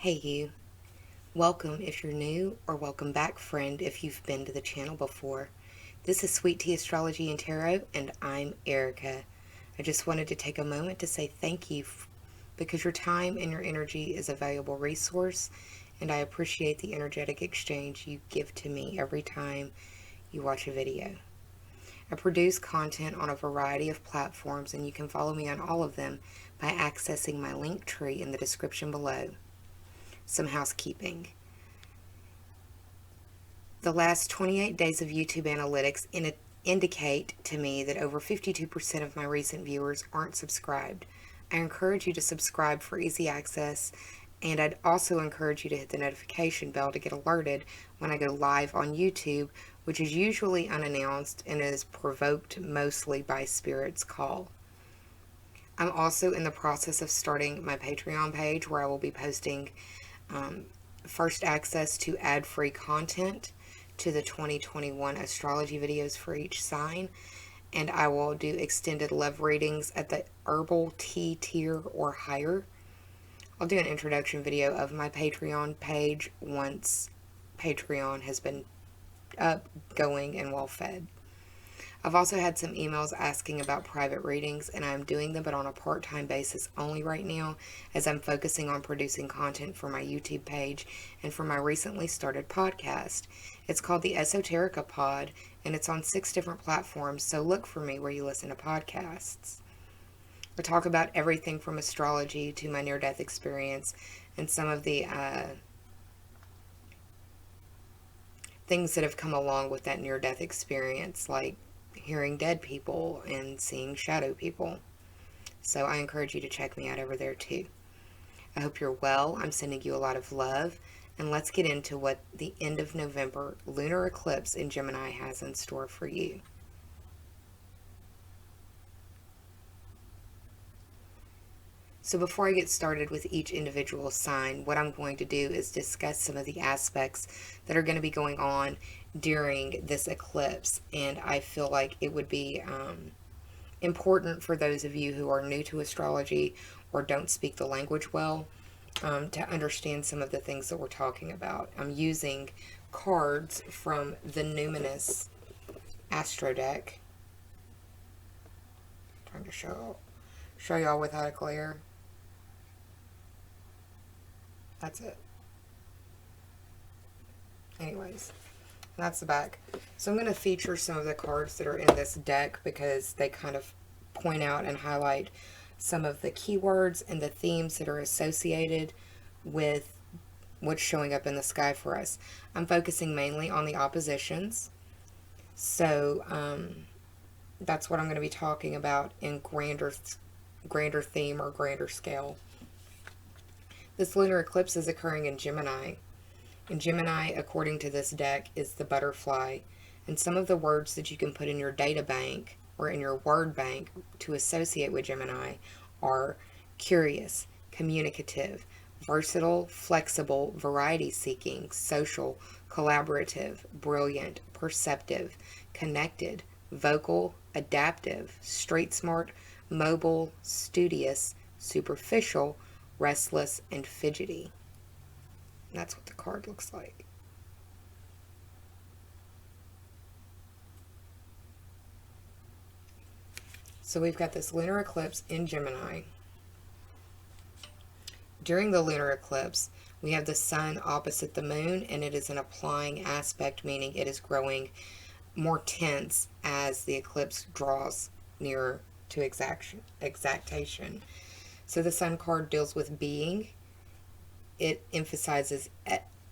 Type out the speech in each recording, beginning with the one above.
Hey you, welcome if you're new, or welcome back friend if you've been to the channel before. This is Sweet Tea Astrology and Tarot, and I'm Erica. I just wanted to take a moment to say thank you because your time and your energy is a valuable resource, and I appreciate the energetic exchange you give to me every time you watch a video. I produce content on a variety of platforms, and you can follow me on all of them by accessing my link tree in the description below. Some housekeeping. The last 28 days of YouTube analytics indicate to me that over 52% of my recent viewers aren't subscribed. I encourage you to subscribe for easy access, and I'd also encourage you to hit the notification bell to get alerted when I go live on YouTube, which is usually unannounced and is provoked mostly by Spirit's call. I'm also in the process of starting my Patreon page where I will be posting first access to ad-free content to the 2021 astrology videos for each sign, and I will do extended love readings at the herbal tea tier or higher. I'll do an introduction video of my Patreon page once Patreon has been up, going, and well fed. I've also had some emails asking about private readings, and I'm doing them, but on a part-time basis only right now, as I'm focusing on producing content for my YouTube page and for my recently started podcast. It's called the Esoterica Pod, and it's on 6 different platforms, so look for me where you listen to podcasts. I talk about everything from astrology to my near-death experience and some of the things that have come along with that near-death experience, like hearing dead people and seeing shadow people. So I encourage you to check me out over there too. I hope you're well. I'm sending you a lot of love. And let's get into what the end of November lunar eclipse in Gemini has in store for you. So before I get started with each individual sign, what I'm going to do is discuss some of the aspects that are going to be going on during this eclipse. And I feel like it would be important for those of you who are new to astrology or don't speak the language well to understand some of the things that we're talking about. I'm using cards from the Numinous Astro deck. I'm trying to show y'all without a glare. That's it. Anyways, that's the back. So I'm going to feature some of the cards that are in this deck because they kind of point out and highlight some of the keywords and the themes that are associated with what's showing up in the sky for us. I'm focusing mainly on the oppositions. So that's what I'm going to be talking about in grander theme or grander scale. This lunar eclipse is occurring in Gemini. And Gemini, according to this deck, is the butterfly. And some of the words that you can put in your data bank or in your word bank to associate with Gemini are curious, communicative, versatile, flexible, variety-seeking, social, collaborative, brilliant, perceptive, connected, vocal, adaptive, street-smart, mobile, studious, superficial, restless, and fidgety. And that's what the card looks like. So we've got this lunar eclipse in Gemini. During the lunar eclipse, we have the sun opposite the moon, and it is an applying aspect, meaning it is growing more tense as the eclipse draws nearer to exactation. So the sun card deals with being. It emphasizes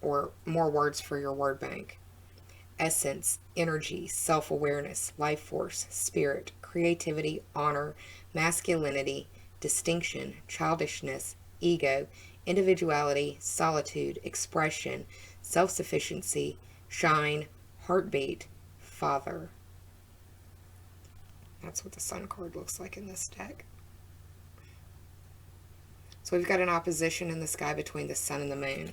or more words for your word bank. Essence, energy, self-awareness, life force, spirit, creativity, honor, masculinity, distinction, childishness, ego, individuality, solitude, expression, self-sufficiency, shine, heartbeat, father. That's what the sun card looks like in this deck. So we've got an opposition in the sky between the sun and the moon.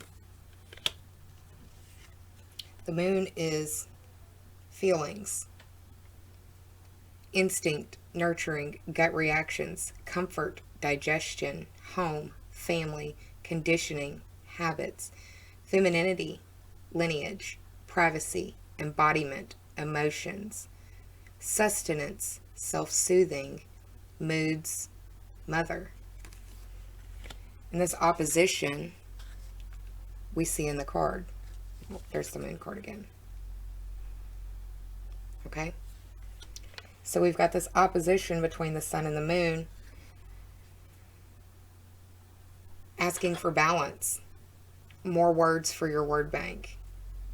The moon is feelings, instinct, nurturing, gut reactions, comfort, digestion, home, family, conditioning, habits, femininity, lineage, privacy, embodiment, emotions, sustenance, self-soothing, moods, mother. And this opposition we see in the card. There's the moon card again. Okay? So we've got this opposition between the sun and the moon, asking for balance. More words for your word bank.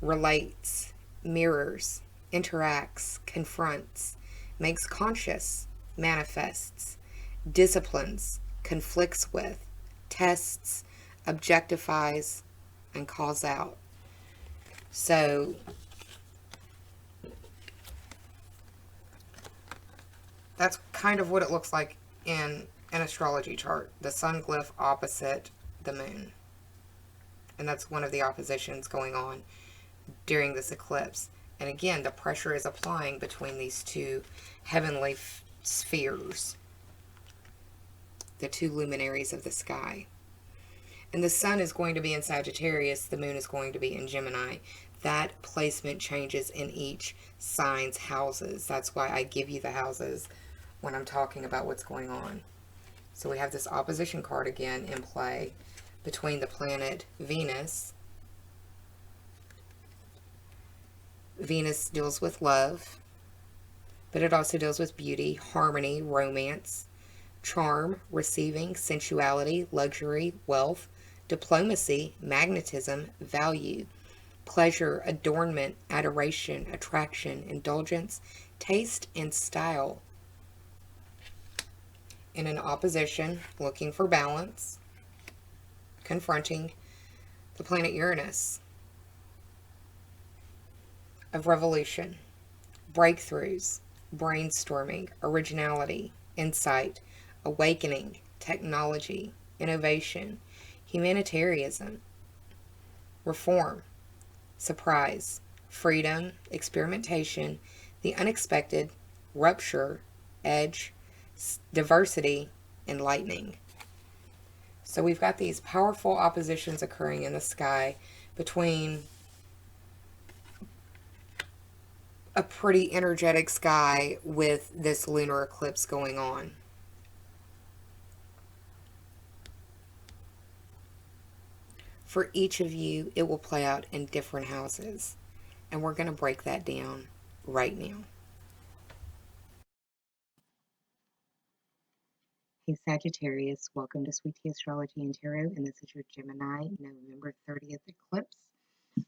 Relates, mirrors, interacts, confronts, makes conscious, manifests, disciplines, conflicts with, tests, objectifies, and calls out. So that's kind of what it looks like in an astrology chart. The sun glyph opposite the moon. And that's one of the oppositions going on during this eclipse. And again, the pressure is applying between these two heavenly spheres, the two luminaries of the sky. And the sun is going to be in Sagittarius, the moon is going to be in Gemini. That placement changes in each sign's houses. That's why I give you the houses when I'm talking about what's going on. So we have this opposition card again in play between the planet Venus. Venus deals with love, but it also deals with beauty, harmony, romance, charm, receiving, sensuality, luxury, wealth, diplomacy, magnetism, value, pleasure, adornment, adoration, attraction, indulgence, taste, and style. In an opposition, looking for balance, confronting the planet Uranus of revolution, breakthroughs, brainstorming, originality, insight, awakening, technology, innovation, humanitarianism, reform, surprise, freedom, experimentation, the unexpected, rupture, edge, diversity, enlightening. So we've got these powerful oppositions occurring in the sky between a pretty energetic sky with this lunar eclipse going on. For each of you, it will play out in different houses. And we're going to break that down right now. Hey Sagittarius, welcome to Sweet Tea Astrology and Tarot, and this is your Gemini November 30th eclipse,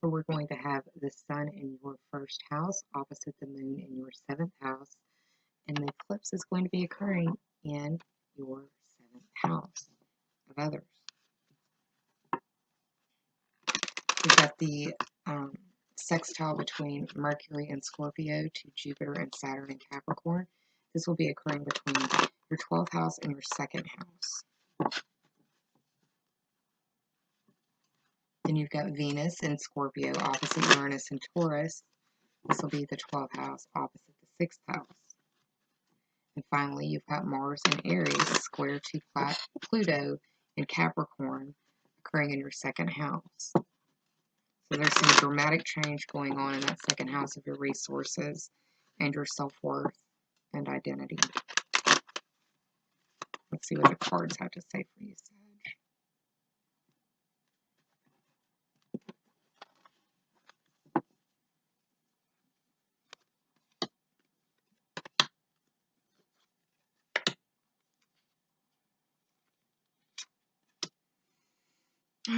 where we're going to have the sun in your first house opposite the moon in your 7th house, and the eclipse is going to be occurring in your 7th house of others. We've got the sextile between Mercury and Scorpio to Jupiter and Saturn and Capricorn. This will be occurring between your 12th house and your 2nd house. Then you've got Venus in Scorpio opposite Uranus and Taurus. This will be the 12th house opposite the 6th house. And finally, you've got Mars in Aries square to Pluto in Capricorn occurring in your 2nd house. So there's some dramatic change going on in that 2nd house of your resources and your self-worth and identity. Let's see what the cards have to say for you, Sag.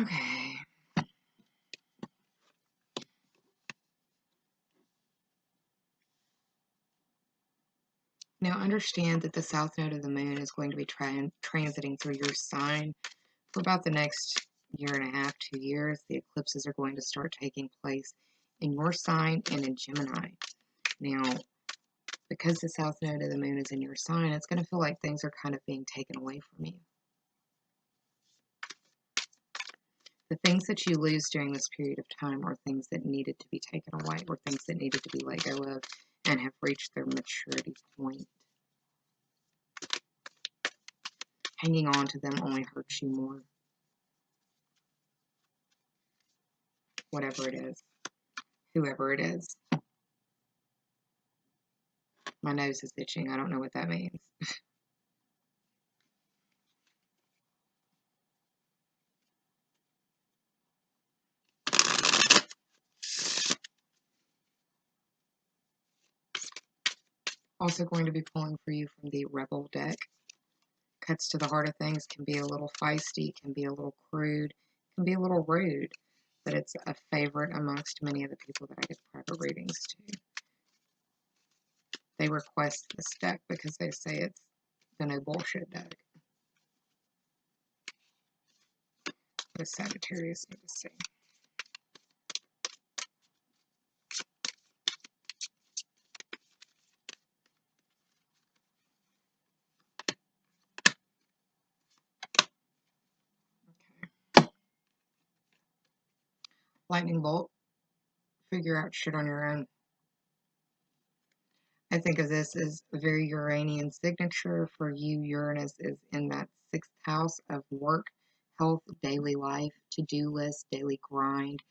Okay. Now understand that the south node of the moon is going to be transiting through your sign for about the next year and a half, 2 years. The eclipses are going to start taking place in your sign and in Gemini. Now, because the south node of the moon is in your sign, it's going to feel like things are kind of being taken away from you. The things that you lose during this period of time are things that needed to be taken away, or things that needed to be let go of and have reached their maturity point. Hanging on to them only hurts you more. whatever it is, whoever it is. My nose is itching. I don't know what that means. Also going to be pulling for you from the Rebel deck. Cuts to the heart of things, can be a little feisty, can be a little crude, can be a little rude, but it's a favorite amongst many of the people that I give private readings to. They request this deck because they say it's the no bullshit deck. What does Sagittarius need to see? Okay. Lightning bolt. Figure out shit on your own. I think of this as a very Uranian signature. For you, Uranus is in that 6th house of work, health, daily life, to-do list, daily grind,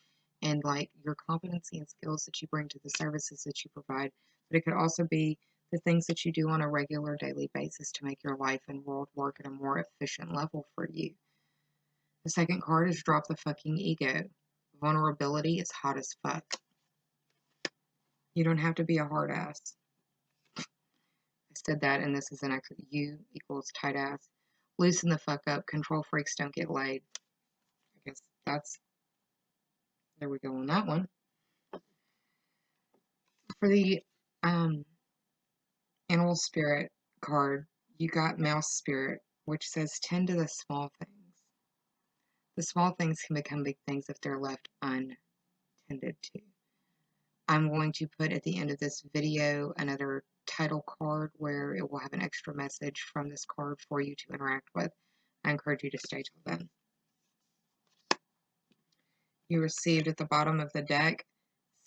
and like your competency and skills that you bring to the services that you provide. But it could also be the things that you do on a regular daily basis to make your life and world work at a more efficient level for you. The second card is drop the fucking ego. Vulnerability is hot as fuck. You don't have to be a hard ass. I said that, and this is an actual U equals tight ass. Loosen the fuck up. Control freaks don't get laid. I guess that's, there we go on that one. For the animal spirit card, you got mouse spirit, which says tend to the small things. The small things can become big things if they're left untended to. I'm going to put at the end of this video another title card where it will have an extra message from this card for you to interact with. I encourage you to stay till then. You received at the bottom of the deck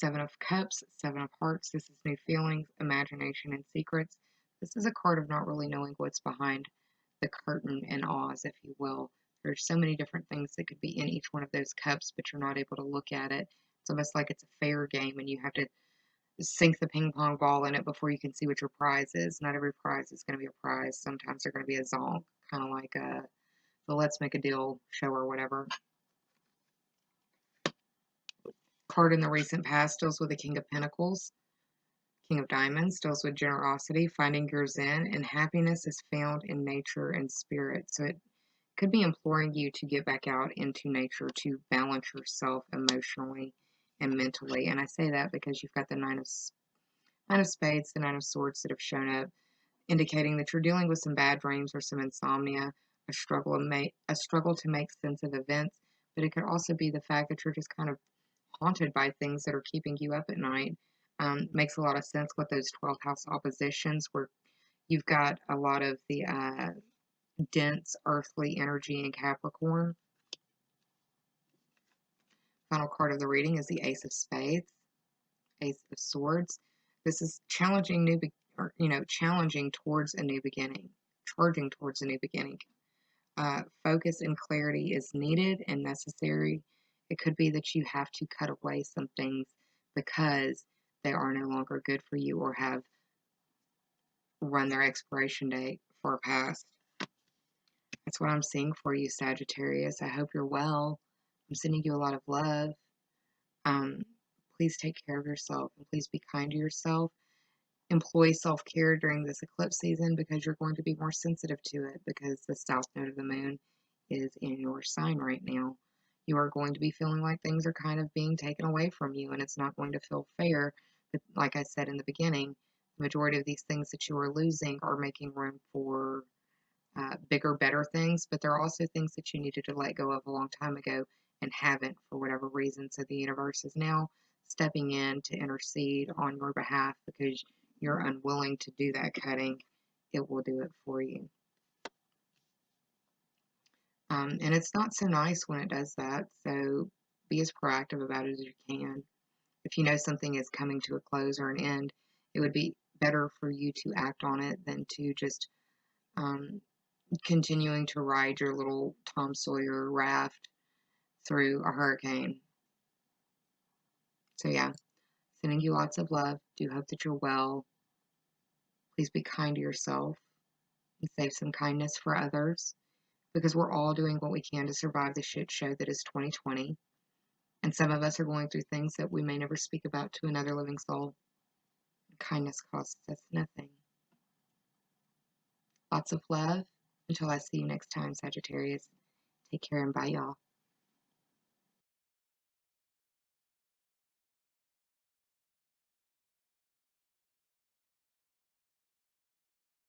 7 of Cups, 7 of Hearts. This is new feelings, imagination, and secrets. This is a card of not really knowing what's behind the curtain and Oz, if you will. There's so many different things that could be in each one of those cups, but you're not able to look at it. It's almost like it's a fair game and you have to sink the ping pong ball in it before you can see what your prize is. Not every prize is going to be a prize. Sometimes they're going to be a zonk, kind of like the Let's Make a Deal show or whatever. Card in the recent past deals with the King of Pentacles. King of Diamonds deals with generosity, finding your zen, and happiness is found in nature and spirit. So it could be imploring you to get back out into nature to balance yourself emotionally and mentally. And I say that because you've got the Nine of Spades, the Nine of Swords that have shown up, indicating that you're dealing with some bad dreams or some insomnia, a struggle to make sense of events. But it could also be the fact that you're just kind of haunted by things that are keeping you up at night. Makes a lot of sense with those 12th house oppositions where you've got a lot of the dense earthly energy in Capricorn. Final card of the reading is the Ace of Spades, Ace of Swords. This is challenging challenging towards a new beginning, charging towards a new beginning. Focus and clarity is needed and necessary. It could be that you have to cut away some things because they are no longer good for you or have run their expiration date for a past. That's what I'm seeing for you, Sagittarius. I hope you're well. I'm sending you a lot of love. Please take care of yourself and please be kind to yourself. Employ self-care during this eclipse season because you're going to be more sensitive to it because the south node of the moon is in your sign right now. You are going to be feeling like things are kind of being taken away from you and it's not going to feel fair. But like I said in the beginning, the majority of these things that you are losing are making room for bigger, better things, but there are also things that you needed to let go of a long time ago and haven't for whatever reason. So the universe is now stepping in to intercede on your behalf because you're unwilling to do that cutting. It will do it for you. And it's not so nice when it does that, so be as proactive about it as you can. If you know something is coming to a close or an end, it would be better for you to act on it than to just continuing to ride your little Tom Sawyer raft through a hurricane. So yeah, sending you lots of love. Do hope that you're well. Please be kind to yourself and save some kindness for others, because we're all doing what we can to survive the shit show that is 2020. And some of us are going through things that we may never speak about to another living soul. Kindness costs us nothing. Lots of love. Until I see you next time, Sagittarius. Take care and bye, y'all.